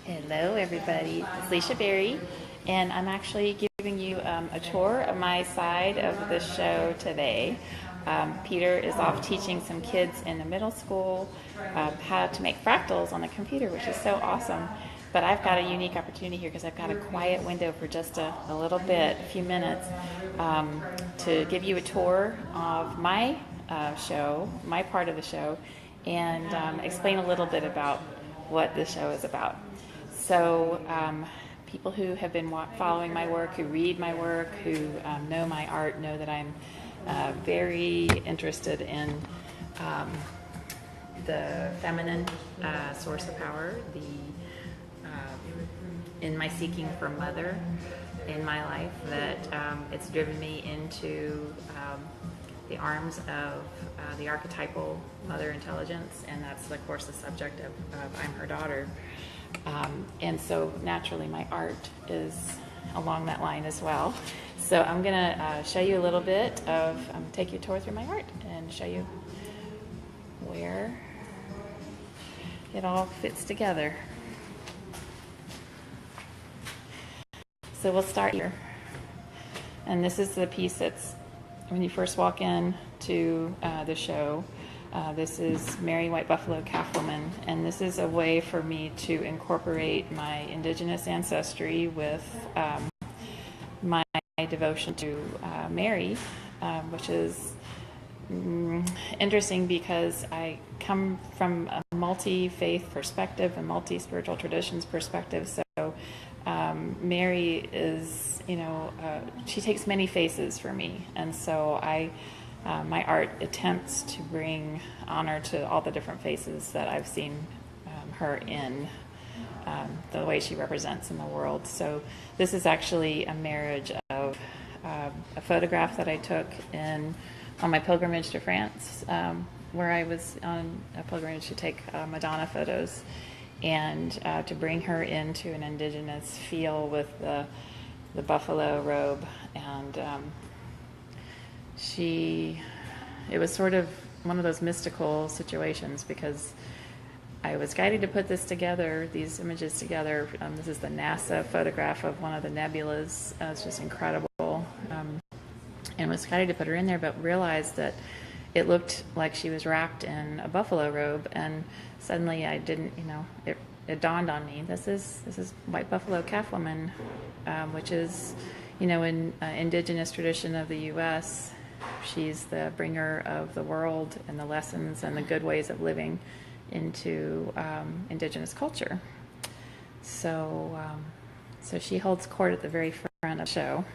Hello, everybody. It's Licia Berry, and I'm actually giving you a tour of my side of the show today. Peter is off teaching some kids in the middle school how to make fractals on the computer, which is so awesome. But I've got a unique opportunity here because I've got a quiet window for just a little bit, a few minutes, to give you a tour of my show, my part of the show, and explain a little bit about what the show is about. So people who have been following my work, who read my work, who know my art, know that I'm very interested in the feminine source of power, in my seeking for mother in my life, that it's driven me into the arms of the archetypal mother intelligence, and that's, of course, the subject of I'm Her Daughter. And so naturally my art is along that line as well. So I'm going to show you a little bit of, take you a tour through my art and show you where it all fits together. So we'll start here. And this is the piece that's when you first walk in to the show. This is Mary White Buffalo Calf Woman, and this is a way for me to incorporate my indigenous ancestry with my devotion to Mary, which is interesting because I come from a multi-faith perspective, a multi-spiritual traditions perspective. So Mary is, she takes many faces for me, and so my art attempts to bring honor to all the different faces that I've seen her in, the way she represents in the world. So this is actually a marriage of a photograph that I took on my pilgrimage to France, where I was on a pilgrimage to take Madonna photos, and to bring her into an indigenous feel with the buffalo robe. And it was sort of one of those mystical situations because I was guided to put this together, these images together. This is the NASA photograph of one of the nebulas. It's just incredible. And was guided to put her in there, but realized that it looked like she was wrapped in a buffalo robe. And suddenly I didn't, it dawned on me, this is White Buffalo Calf Woman, which is, in indigenous tradition of the U.S., she's the bringer of the world and the lessons and the good ways of living into indigenous culture. So she holds court at the very front of the show.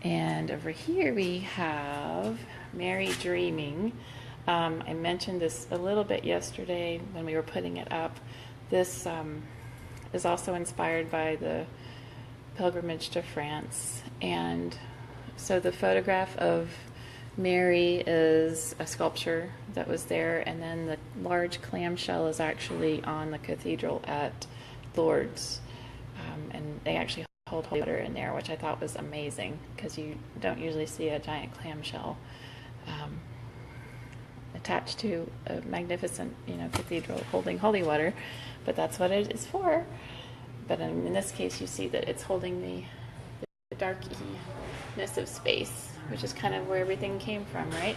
And over here we have Mary Dreaming. I mentioned this a little bit yesterday when we were putting it up. This is also inspired by the pilgrimage to France. And so the photograph of Mary is a sculpture that was there, and then the large clamshell is actually on the cathedral at Lourdes. And they actually hold holy water in there, which I thought was amazing because you don't usually see a giant clamshell attached to a magnificent, cathedral holding holy water, but that's what it is for. But in this case, you see that it's holding the darkness of space, which is kind of where everything came from, right?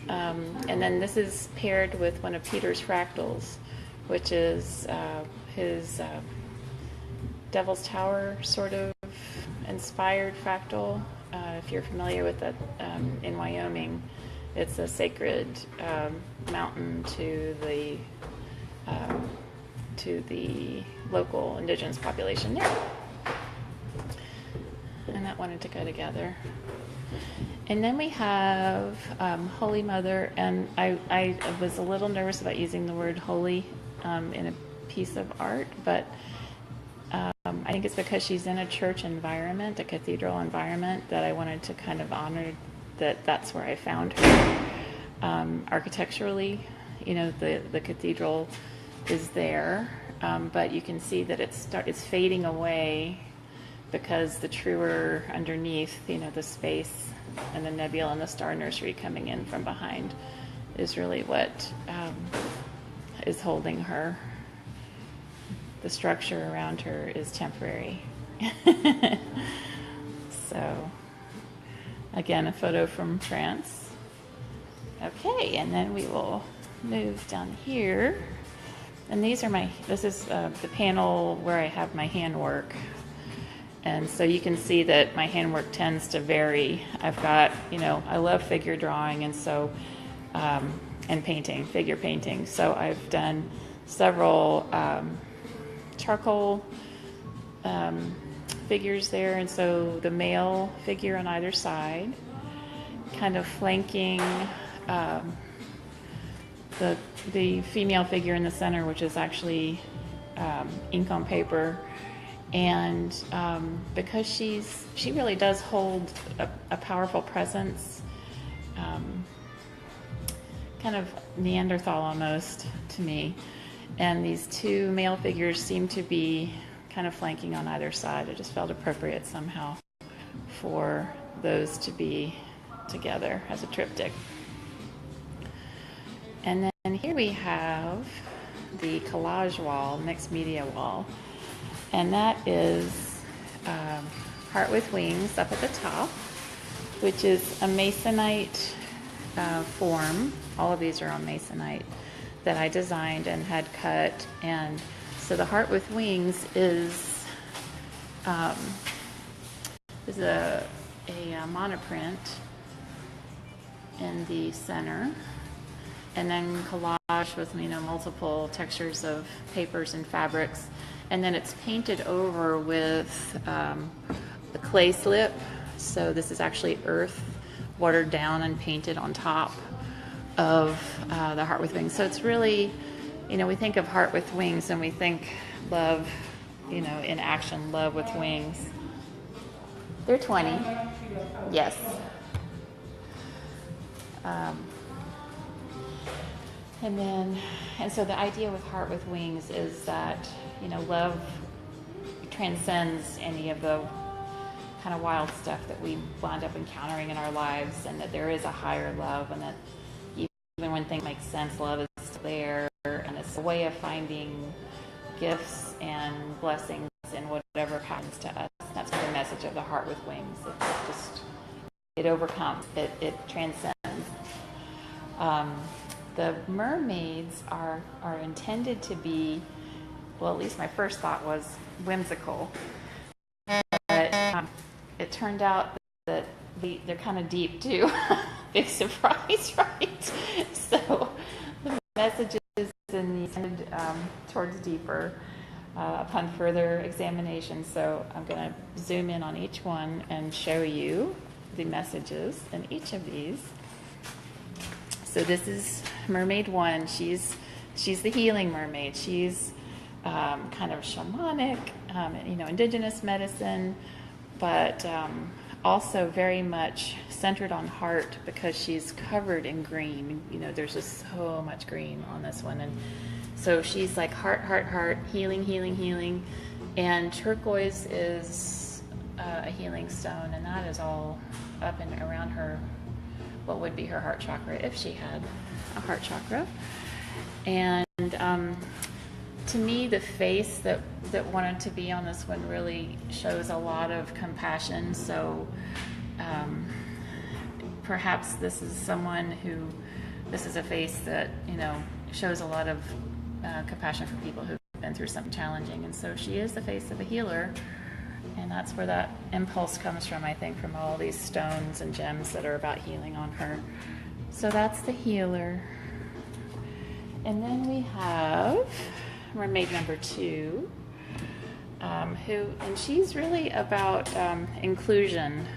And then this is paired with one of Peter's fractals, which is his Devil's Tower sort of inspired fractal. If you're familiar with that, in Wyoming, it's a sacred mountain to the local indigenous population there. And that wanted to go together. And then we have Holy Mother, and I was a little nervous about using the word holy in a piece of art, but I think it's because she's in a church environment, a cathedral environment, that I wanted to kind of honor that's where I found her. Architecturally, the cathedral is there, but you can see that it's fading away because the truer underneath, the space and the nebula and the star nursery coming in from behind is really what is holding her. The structure around her is temporary. So, again, a photo from France. Okay, and then we will move down here. And this is the panel where I have my handwork. And so you can see that my handwork tends to vary. I've got, I love figure drawing, and so, and painting, figure painting. So I've done several charcoal figures there. And so the male figure on either side, kind of flanking the female figure in the center, which is actually ink on paper. And because she really does hold a powerful presence, kind of Neanderthal almost to me. And these two male figures seem to be kind of flanking on either side. It just felt appropriate somehow for those to be together as a triptych. And then here we have the collage wall, mixed media wall. And that is Heart with Wings up at the top, which is a masonite form. All of these are on masonite that I designed and had cut. And so the Heart with Wings is a monoprint in the center, and then collage with multiple textures of papers and fabrics. And then it's painted over with a clay slip. So this is actually earth watered down and painted on top of the Heart with Wings. So it's really, we think of Heart with Wings and we think love, in action, love with wings. They're 20. Yes. And so the idea with Heart with Wings is that, love transcends any of the kind of wild stuff that we wind up encountering in our lives, and that there is a higher love, and that even when things make sense, love is still there, and it's a way of finding gifts and blessings in whatever happens to us. That's the message of the Heart with Wings. It overcomes, it transcends. The mermaids are intended to be, well, at least my first thought was whimsical. But it turned out that they're kind of deep too. Big surprise, right? So the message is intended towards deeper upon further examination. So I'm going to zoom in on each one and show you the messages in each of these. So this is Mermaid 1. She's the healing mermaid. She's kind of shamanic, indigenous medicine, but also very much centered on heart because she's covered in green. There's just so much green on this one. And so she's like heart, heart, heart, healing, healing, healing. And turquoise is a healing stone, and that is all up and around her, what would be her heart chakra if she had a heart chakra. And to me, the face that wanted to be on this one really shows a lot of compassion. So perhaps this is a face that, shows a lot of compassion for people who've been through something challenging. And so she is the face of a healer. And that's where that impulse comes from, I think, from all these stones and gems that are about healing on her. So that's the healer. And then we have Mermaid number 2, and she's really about inclusion.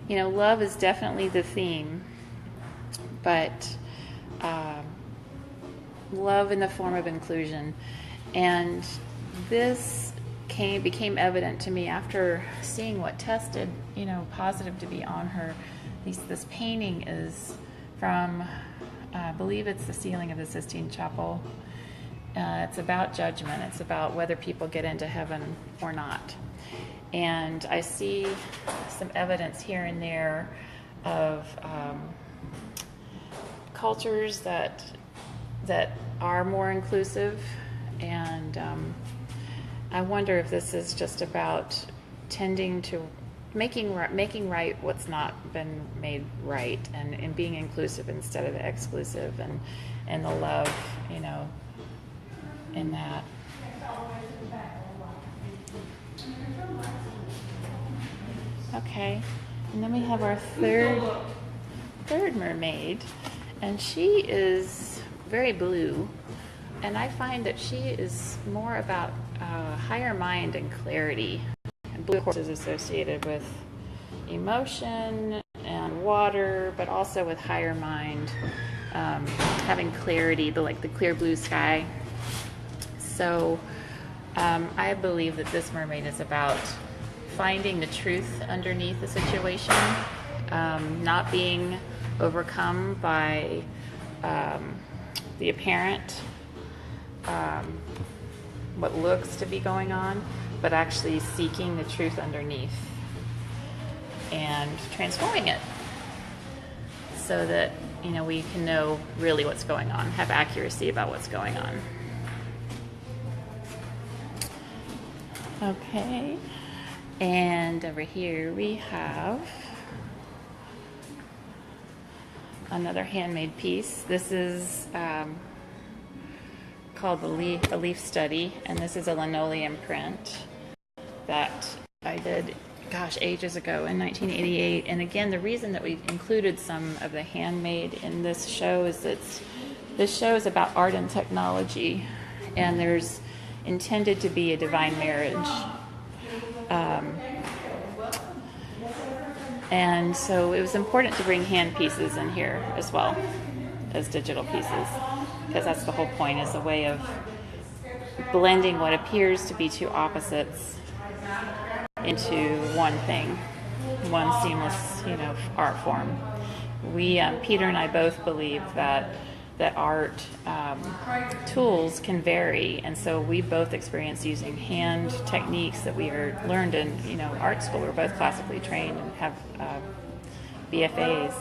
Love is definitely the theme, but love in the form of inclusion. And this became evident to me after seeing what tested, positive to be on her. This painting is from, I believe it's the ceiling of the Sistine Chapel. It's about judgment. It's about whether people get into heaven or not. And I see some evidence here and there of cultures that are more inclusive, and I wonder if this is just about tending to making right what's not been made right, and being inclusive instead of exclusive, and the love, in that. Okay, and then we have our third mermaid, and she is very blue, and I find that she is more about higher mind and clarity. And blue, of course, is associated with emotion and water, but also with higher mind, having clarity, the clear blue sky. So I believe that this mermaid is about finding the truth underneath the situation, not being overcome by the apparent, what looks to be going on, but actually seeking the truth underneath and transforming it so that we can know really what's going on, have accuracy about what's going on. Okay, and over here we have another handmade piece. This is called the Alif Study, and this is a linoleum print that I did, ages ago in 1988. And again, the reason that we included some of the handmade in this show is that this show is about art and technology, and there's intended to be a divine marriage. And so it was important to bring hand pieces in here as well as digital pieces, because that's the whole point, is a way of blending what appears to be two opposites into one thing, one seamless, art form. We, Peter and I both believe that art tools can vary, and so we both experience using hand techniques that we learned in art school. We're both classically trained and have BFAs,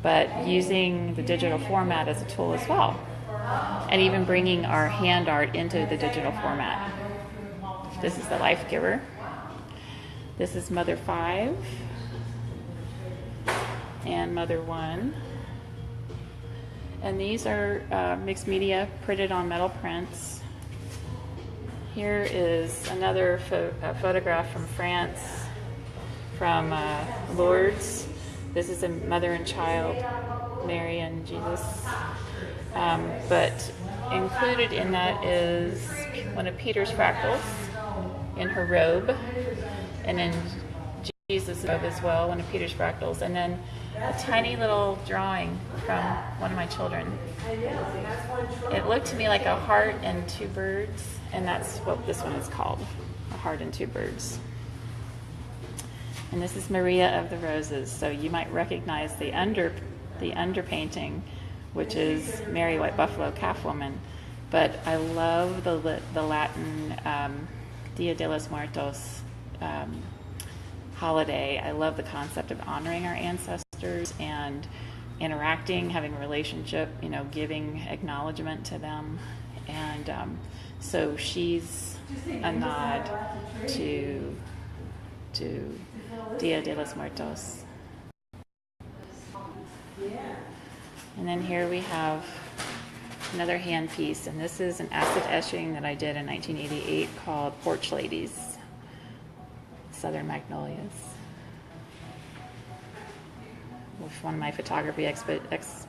but using the digital format as a tool as well, and even bringing our hand art into the digital format. This is the Lifegiver. This is Mother 5 and Mother 1. And these are mixed media printed on metal prints. Here is another photograph from France, from Lourdes. This is a mother and child, Mary and Jesus. But included in that is one of Peter's fractals in her robe, and then Jesus' robe as well, one of Peter's fractals, and then a tiny little drawing from one of my children. It looked to me like a heart and two birds, and that's what this one is called, a heart and two birds. And this is Maria of the Roses, so you might recognize the underpainting, which is Mary White Buffalo Calf Woman. But I love the Latin Dia de los Muertos holiday. I love the concept of honoring our ancestors and interacting, having a relationship, giving acknowledgement to them. And so she's a nod to Dia de los Muertos. And then here we have another hand piece, and this is an acid etching that I did in 1988 called Porch Ladies, Southern Magnolias, with one of my photography exhibitions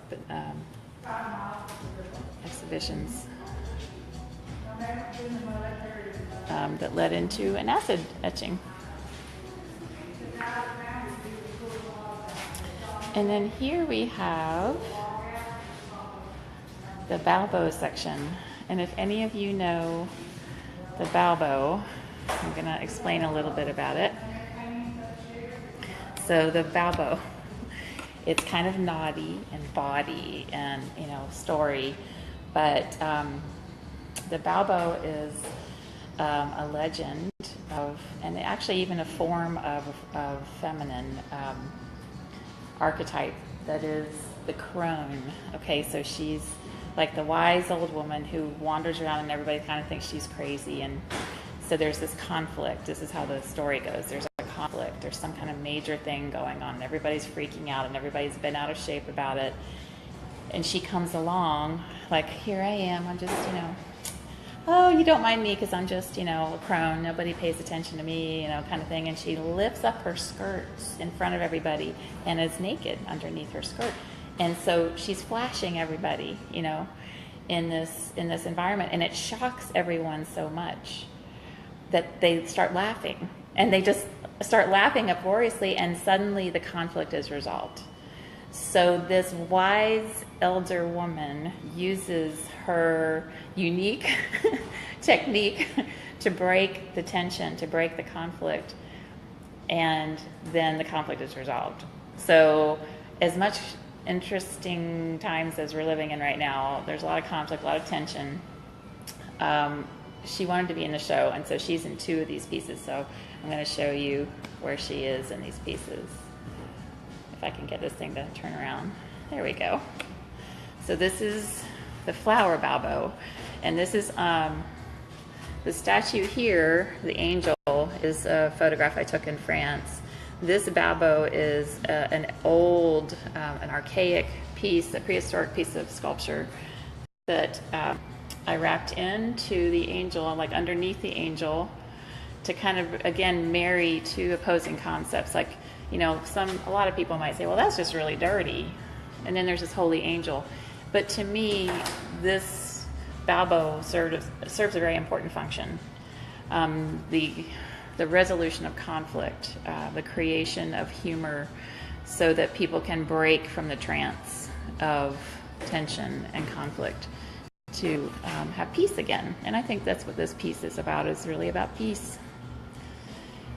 that led into an acid etching. And then here we have the Balbo section. And if any of you know the Balbo, I'm going to explain a little bit about it. So the Balbo, it's kind of naughty and bawdy and, story, but the Balbo is a legend of, and actually even a form of feminine archetype that is the crone. Okay, so she's like the wise old woman who wanders around and everybody kind of thinks she's crazy. And so there's this conflict. This is how the story goes. There's a conflict. There's some kind of major thing going on. And everybody's freaking out and everybody's been out of shape about it. And she comes along like, here I am. I'm just, oh, you don't mind me because I'm just, a crone. Nobody pays attention to me, kind of thing. And she lifts up her skirts in front of everybody and is naked underneath her skirt. And so she's flashing everybody, in this environment. And it shocks everyone so much that they start laughing. And they just start laughing uproariously, and suddenly the conflict is resolved. So this wise elder woman uses her unique technique to break the tension, to break the conflict, and then the conflict is resolved. So as much interesting times as we're living in right now, there's a lot of conflict, a lot of tension. She wanted to be in the show, and so she's in 2 of these pieces. So I'm going to show you where she is in these pieces. If I can get this thing to turn around. There we go. So this is the Flower Balbo, and this is the statue here, the angel, is a photograph I took in France. This Balbo is an old, an archaic piece, a prehistoric piece of sculpture that I wrapped into the angel, like underneath the angel, to kind of, again, marry 2 opposing concepts. Like, a lot of people might say, well, that's just really dirty. And then there's this holy angel. But to me, this Balbo serves a very important function. The resolution of conflict, the creation of humor, so that people can break from the trance of tension and conflict to have peace again. And I think that's what this piece is about, is really about peace.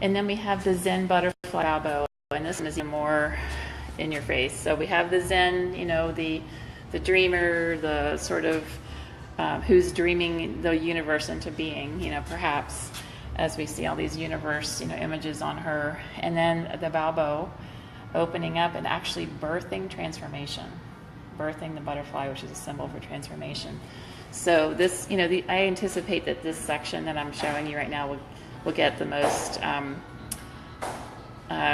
And then we have the Zen Butterfly Balbo, and this one is even more in your face. So we have the Zen, the dreamer, the sort of who's dreaming the universe into being, perhaps, as we see all these universe, images on her. And then the Balbo opening up and actually birthing transformation, birthing the butterfly, which is a symbol for transformation. So this, I anticipate that this section that I'm showing you right now will get the most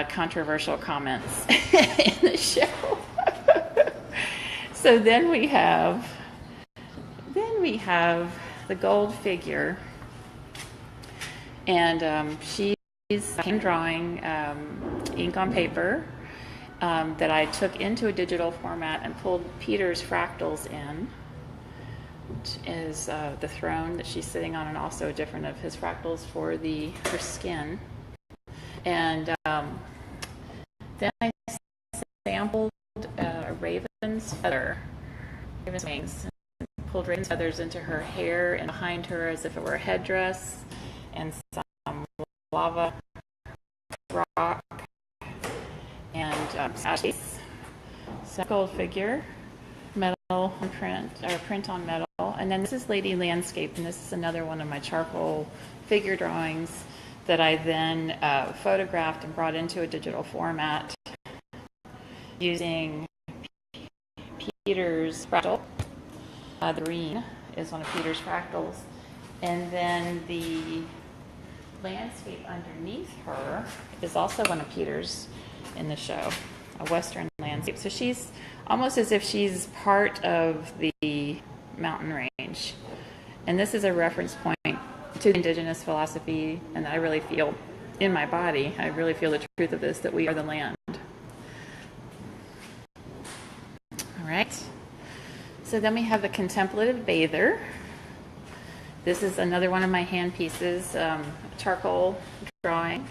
controversial comments in the show. So then we have the gold figure, and she's hand drawing ink on paper that I took into a digital format and pulled Peter's fractals in, which is the throne that she's sitting on, and also different of his fractals for her skin. And then I sampled a raven's feather, raven's wings, and pulled raven's feathers into her hair and behind her as if it were a headdress, and some lava rock, and ashes. So gold figure, metal print on metal. And then this is Lady Landscape, and this is another one of my charcoal figure drawings that I then photographed and brought into a digital format using Peter's fractal. The green is one of Peter's fractals. And then the landscape underneath her is also one of Peter's in the show, a Western landscape. So she's almost as if she's part of the mountain range. And this is a reference point to indigenous philosophy, and I really feel in my body, I really feel the truth of this, that we are the land. All right. So then we have the Contemplative Bader. This is another one of my hand pieces, charcoal drawing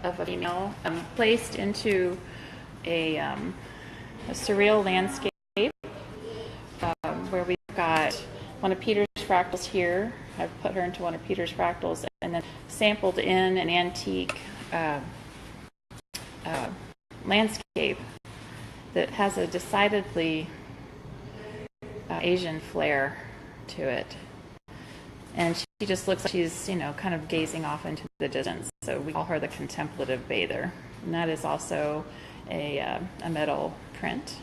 of a female placed into a surreal landscape where we've got one of Peter's fractals here. I've put her into one of Peter's fractals and then sampled in an antique landscape that has a decidedly Asian flair to it. And she just looks like she's, kind of gazing off into the distance. So we call her the Contemplative Bader. And that is also a metal print.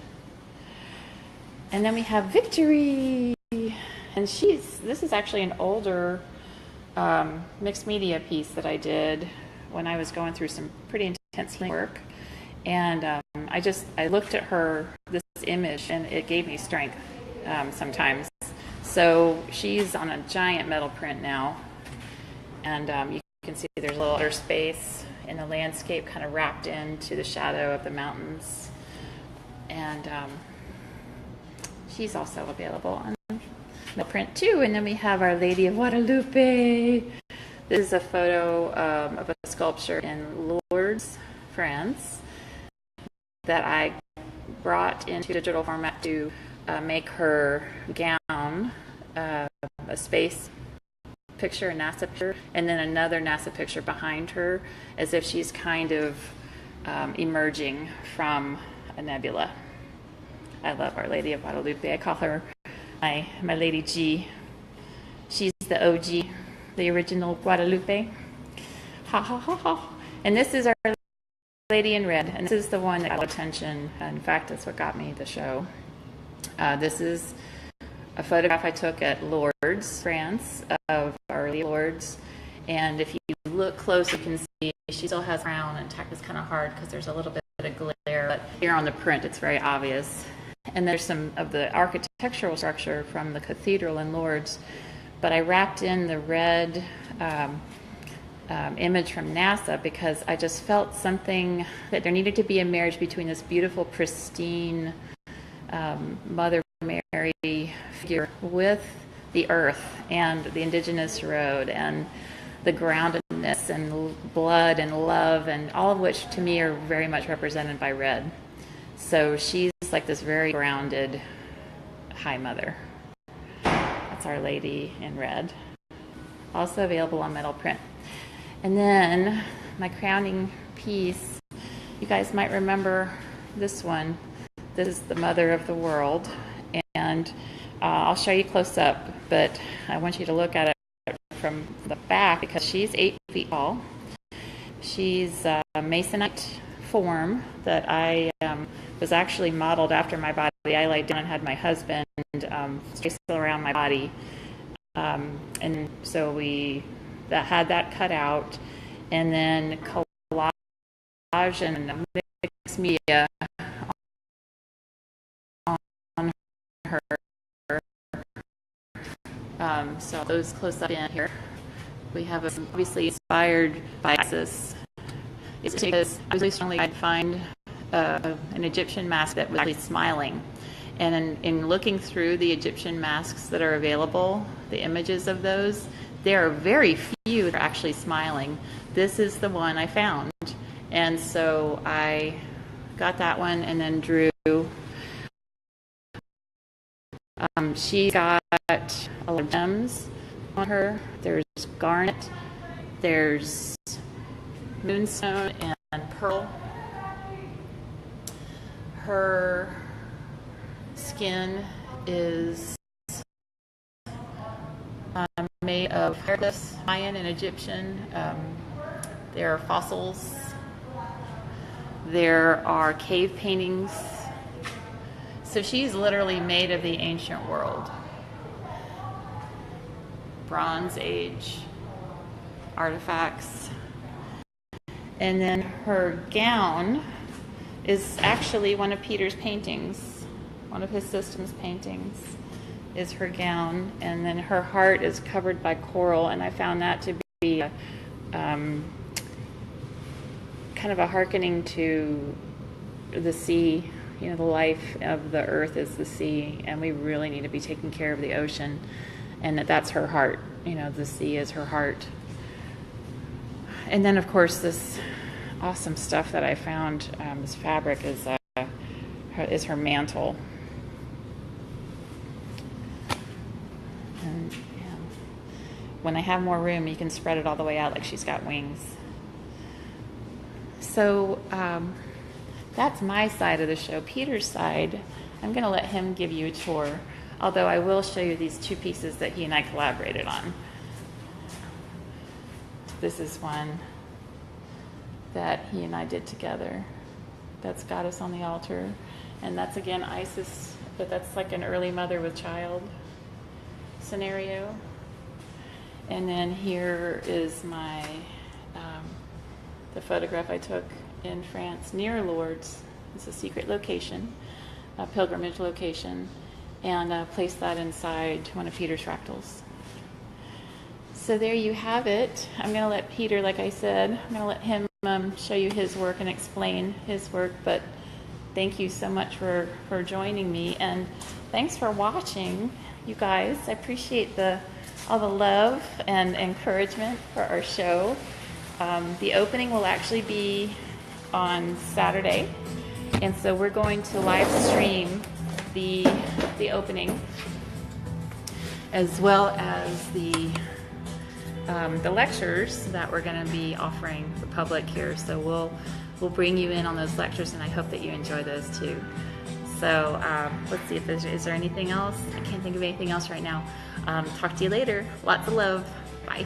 And then we have Victory. And this is actually an older mixed media piece that I did when I was going through some pretty intense healing work. And I looked at this image, and it gave me strength sometimes. So she's on a giant metal print now. And you can see there's a little outer space in the landscape kind of wrapped into the shadow of the mountains. And she's also available on the print too. And then we have Our Lady of Guadalupe. This is a photo of a sculpture in Lourdes, France, that I brought into digital format to make her gown, a space picture, a NASA picture, and then another NASA picture behind her, as if she's kind of emerging from a nebula. I love Our Lady of Guadalupe. I call her my Lady G. She's the OG, the original Guadalupe. Ha ha ha ha. And this is Our Lady in Red, and this is the one that got attention. In fact, that's what got me the show. This is a photograph I took at Lourdes, France, of Our Lady of Lourdes. And if you look close, you can see she still has crown, and tack is kind of hard because there's a little bit of glare, but here on the print it's very obvious. And there's some of the architectural structure from the cathedral in Lourdes, but I wrapped in the red image from NASA because I just felt something that there needed to be a marriage between this beautiful, pristine Mother Mary figure with the earth and the indigenous road and the groundedness and blood and love, and all of which to me are very much represented by red. So she's like this very grounded High Mother. That's Our Lady in Red. Also available on metal print. And then my crowning piece, you guys might remember this one. This is the Mother of the World. And I'll show you close up, but I want you to look at it from the back because she's 8 feet tall. She's a masonite form that I was actually modeled after my body. I laid down and had my husband trace around my body. And so we had that cut out, and then collage and mixed media on her. So those close up in here. We have obviously inspired by Isis. It's because I was really strongly I'd find an Egyptian mask that was actually smiling. And in looking through the Egyptian masks that are available, the images of those, there are very few that are actually smiling. This is the one I found. And so I got that one and then drew. She got a lot of gems on her. There's garnet, there's moonstone and pearl. Her skin is made of hieroglyphs, Mayan and Egyptian. There are fossils. There are cave paintings. So she's literally made of the ancient world. Bronze Age artifacts. And then her gown is actually one of Peter's paintings. One of his system's paintings is her gown. And then her heart is covered by coral, and I found that to be kind of a hearkening to the sea. You know, the life of the earth is the sea, and we really need to be taking care of the ocean, and that's her heart. You know, the sea is her heart. And then, of course, this awesome stuff that I found, this fabric is her mantle. And when I have more room, you can spread it all the way out like she's got wings. So that's my side of the show. Peter's side, I'm going to let him give you a tour, although I will show you these two pieces that he and I collaborated on. This is one that he and I did together. That's Goddess on the Altar. And that's, again, Isis but that's like an early mother with child scenario. And then here is my the photograph I took in France near Lourdes. It's a secret location, a pilgrimage location, and placed that inside one of Peter's fractals. So there you have it. I'm going to let Peter, like I said, I'm going to let him show you his work and explain his work, but thank you so much for joining me, and thanks for watching, you guys. I appreciate all the love and encouragement for our show. The opening will actually be on Saturday, and so we're going to live stream the opening as well as the lectures that we're going to be offering the public here. So we'll bring you in on those lectures, and I hope that you enjoy those too. So let's see if is there anything else. I can't think of anything else right now. Talk to you later. Lots of love. Bye.